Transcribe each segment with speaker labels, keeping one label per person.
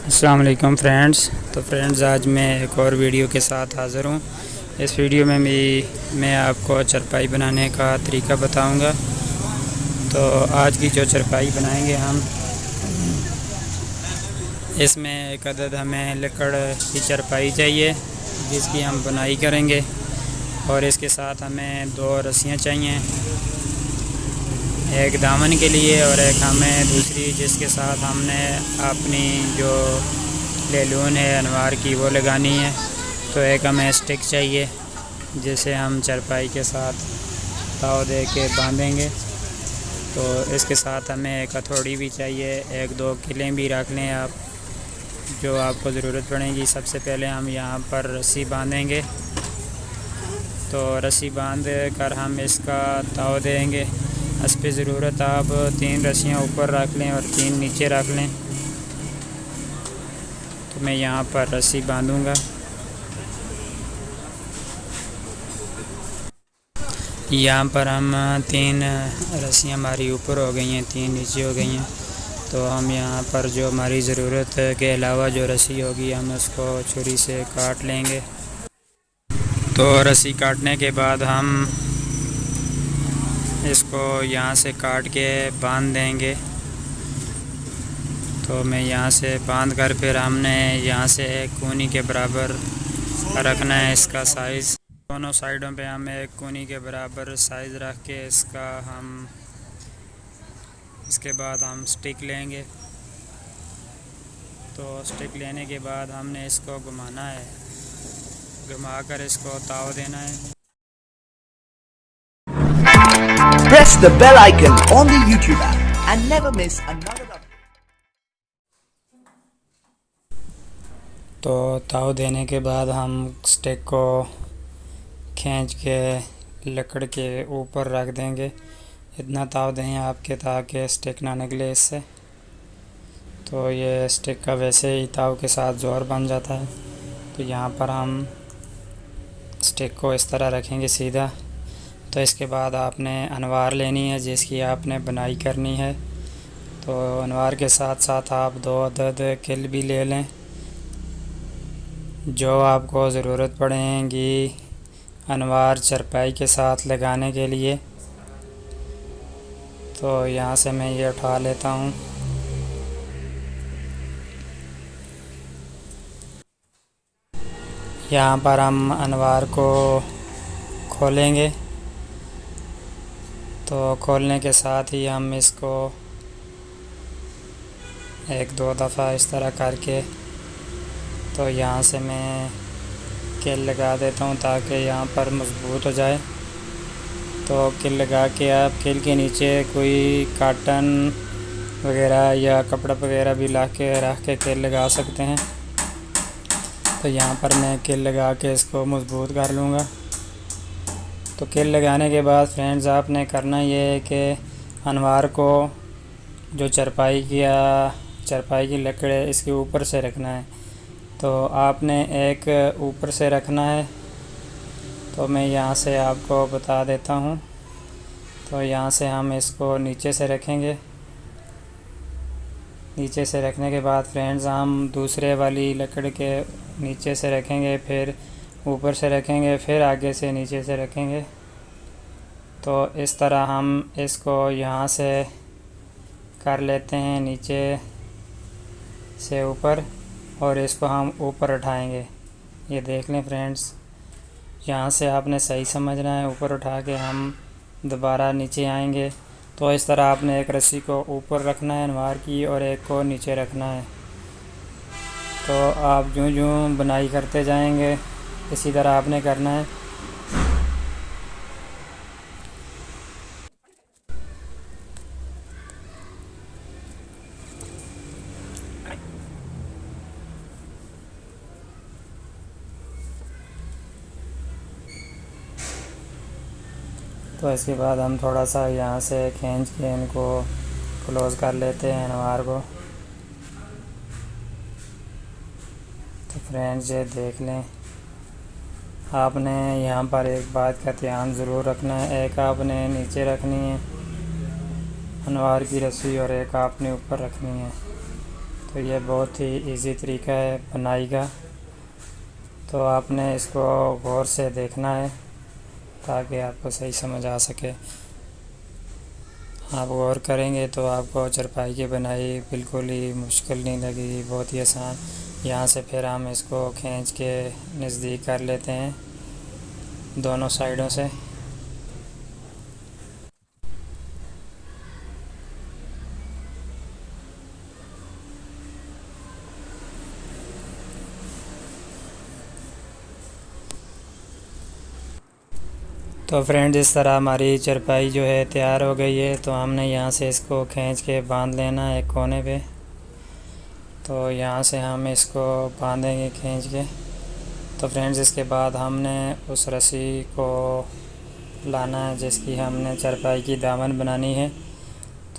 Speaker 1: अस्सलाम वालेकुम फ्रेंड्स। तो फ्रेंड्स, आज मैं एक और वीडियो के साथ हाज़िर हूँ। इस वीडियो में मैं आपको चारपाई बनाने का तरीका बताऊँगा। तो आज की जो चारपाई बनाएंगे हम, इसमें एक अदद हमें लकड़ की चारपाई चाहिए जिसकी हम बुनाई करेंगे, और इसके साथ हमें 2 रस्सियाँ चाहिए, एक दामन के लिए और एक हमें दूसरी जिसके साथ हमने अपनी जो लेलून है अनवार की वो लगानी है। तो एक हमें स्टिक चाहिए जिसे हम चारपाई के साथ ताव दे के बांधेंगे। तो इसके साथ हमें एक हथौड़ी भी चाहिए, 1-2 किलें भी रख लें आप, जो आपको ज़रूरत पड़ेगी। सबसे पहले हम यहाँ पर रस्सी बांधेंगे। तो रस्सी बांध कर हम इसका ताव देंगे। इस पर ज़रूरत आप 3 रस्सियाँ ऊपर रख लें और 3 नीचे रख लें। तो मैं यहाँ पर रस्सी बांधूँगा। यहाँ पर हम 3 रस्सियाँ हमारी ऊपर हो गई हैं, 3 नीचे हो गई हैं। तो हम यहाँ पर जो हमारी ज़रूरत के अलावा जो रस्सी होगी हम उसको छुरी से काट लेंगे। तो रस्सी काटने के बाद हम इसको यहाँ से काट के बांध देंगे। तो मैं यहाँ से बांध कर फिर हमने यहाँ से एक कूनी के बराबर रखना है इसका साइज़। दोनों साइडों पे हम एक कूनी के बराबर साइज़ रख के इसके बाद हम स्टिक लेंगे। तो स्टिक लेने के बाद हमने इसको घुमाना है, घुमा कर इसको ताव देना है।
Speaker 2: Press the bell icon on the YouTube app and never miss another update.
Speaker 1: तो ताव देने के बाद हम स्टिक को खींच के लकड़ के ऊपर रख देंगे। इतना ताव दें आपके ताकि स्टिक ना निकले इससे। तो ये स्टिक का वैसे ही ताव के साथ जोर बन जाता है। तो यहाँ पर हम स्टिक को इस तरह रखेंगे सीधा। तो इसके बाद आपने अनवार लेनी है जिसकी आपने बुनाई करनी है। तो अनवार के साथ साथ आप 2 अदद किल भी ले लें जो आपको ज़रूरत पड़ेगी अनवार चारपाई के साथ लगाने के लिए। तो यहाँ से मैं ये उठा लेता हूँ। यहाँ पर हम अनवार को खोलेंगे। तो खोलने के साथ ही हम इसको 1-2 दफ़ा इस तरह करके, तो यहाँ से मैं किल लगा देता हूँ ताकि यहाँ पर मज़बूत हो जाए। तो किल लगा के आप किल के नीचे कोई काटन वगैरह या कपड़ा वगैरह भी ला के रख के किल लगा सकते हैं। तो यहाँ पर मैं किल लगा के इसको मज़बूत कर लूँगा। तो किल लगाने के बाद फ्रेंड्स आपने करना ये है कि अनवार को जो चारपाई की लकड़ है इसके ऊपर से रखना है। तो आपने एक ऊपर से रखना है। तो मैं यहाँ से आपको बता देता हूँ। तो यहाँ से हम इसको नीचे से रखेंगे। नीचे से रखने के बाद फ्रेंड्स हम दूसरे वाली लकड़ के नीचे से रखेंगे, फिर ऊपर से रखेंगे, फिर आगे से नीचे से रखेंगे। तो इस तरह हम इसको यहाँ से कर लेते हैं नीचे से ऊपर, और इसको हम ऊपर उठाएंगे। ये देख लें फ्रेंड्स, यहाँ से आपने सही समझना है। ऊपर उठा के हम दोबारा नीचे आएंगे। तो इस तरह आपने एक रस्सी को ऊपर रखना है अनवार की और एक को नीचे रखना है। तो आप यूँ बुनाई करते जाएंगे, इसी तरह आपने करना है। तो इसके बाद हम थोड़ा सा यहाँ से खींच के इनको क्लोज़ कर लेते हैं अनवार को। तो फ्रेंड्स ये देख लें, आपने यहाँ पर एक बात का ध्यान ज़रूर रखना है। एक आपने नीचे रखनी है अनवार की रस्सी और एक आपने ऊपर रखनी है। तो ये बहुत ही इजी तरीका है बनाई का। तो आपने इसको गौर से देखना है ताकि आपको सही समझ आ सके। आप गौर करेंगे तो आपको चारपाई की बनाई बिल्कुल ही मुश्किल नहीं लगेगी, बहुत ही आसान। यहाँ से फिर हम इसको खींच के नज़दीक कर लेते हैं दोनों साइडों से। तो फ्रेंड्स, इस तरह हमारी चारपाई जो है तैयार हो गई है। तो हमने यहाँ से इसको खींच के बांध लेना है एक कोने पे। तो यहाँ से हम इसको बांधेंगे खींच के। तो फ्रेंड्स, इसके बाद हमने उस रस्सी को लाना है जिसकी हमने चारपाई की दामन बनानी है।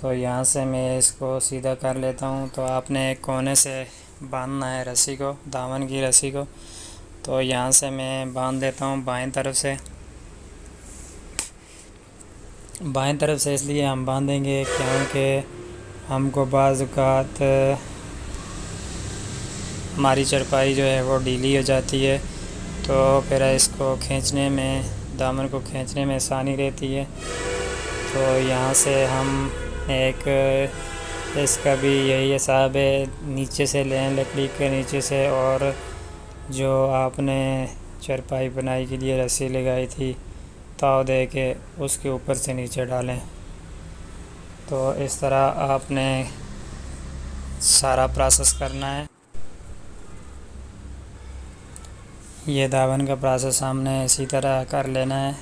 Speaker 1: तो यहाँ से मैं इसको सीधा कर लेता हूँ। तो आपने एक कोने से बांधना है रस्सी को, दामन की रस्सी को। तो यहाँ से मैं बांध देता हूँ बाएं तरफ से। बाएं तरफ से इसलिए हम बांधेंगे क्योंकि हमको बाज़ औक़ात हमारी चारपाई जो है वो ढीली हो जाती है, तो फिर इसको खींचने में, दामन को खींचने में आसानी रहती है। तो यहाँ से हम एक, इसका भी यही हिसाब है, नीचे से लें लकड़ी के नीचे से, और जो आपने चारपाई बनाई के लिए रस्सी लगाई थी ताव दे के उसके ऊपर से नीचे डालें। तो इस तरह आपने सारा प्रोसेस करना है। ये दामन का प्रोसेस हमने इसी तरह कर लेना है।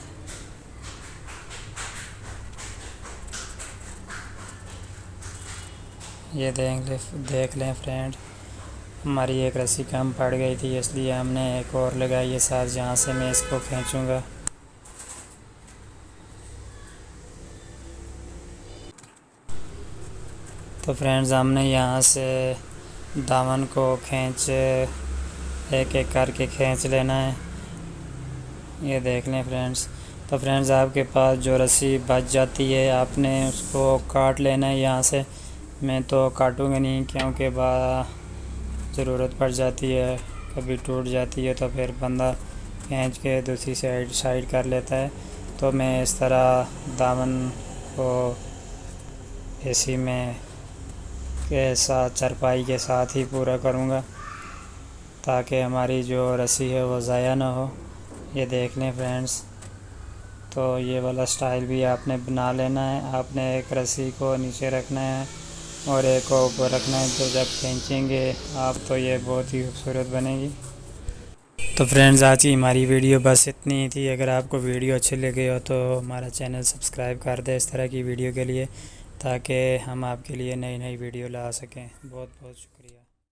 Speaker 1: ये देख लें फ्रेंड, हमारी एक रस्सी कम पड़ गई थी इसलिए हमने एक और लगाई है साथ, जहाँ से मैं इसको खींचूँगा। तो फ्रेंड्स, हमने यहाँ से दामन को एक एक करके खींच लेना है। ये देख लें फ्रेंड्स। तो फ्रेंड्स, आपके पास जो रस्सी बच जाती है आपने उसको काट लेना है यहाँ से। मैं तो काटूँगा नहीं क्योंकि ज़रूरत पड़ जाती है, कभी टूट जाती है तो फिर बंदा खींच के दूसरी साइड कर लेता है। तो मैं इस तरह दामन को इसी में के साथ, चारपाई के साथ ही पूरा करूँगा ताकि हमारी जो रस्सी है वो ज़ाया ना हो। ये देख लें फ्रेंड्स। तो ये वाला स्टाइल भी आपने बना लेना है। आपने एक रस्सी को नीचे रखना है और एक को ऊपर रखना है, तो जब खींचेंगे आप तो ये बहुत ही खूबसूरत बनेगी। तो फ्रेंड्स, आज की हमारी वीडियो बस इतनी ही थी। अगर आपको वीडियो अच्छी लगी हो तो हमारा चैनल सब्सक्राइब कर दें इस तरह की वीडियो के लिए, ताकि हम आपके लिए नई नई वीडियो ला सकें। बहुत बहुत शुक्रिया।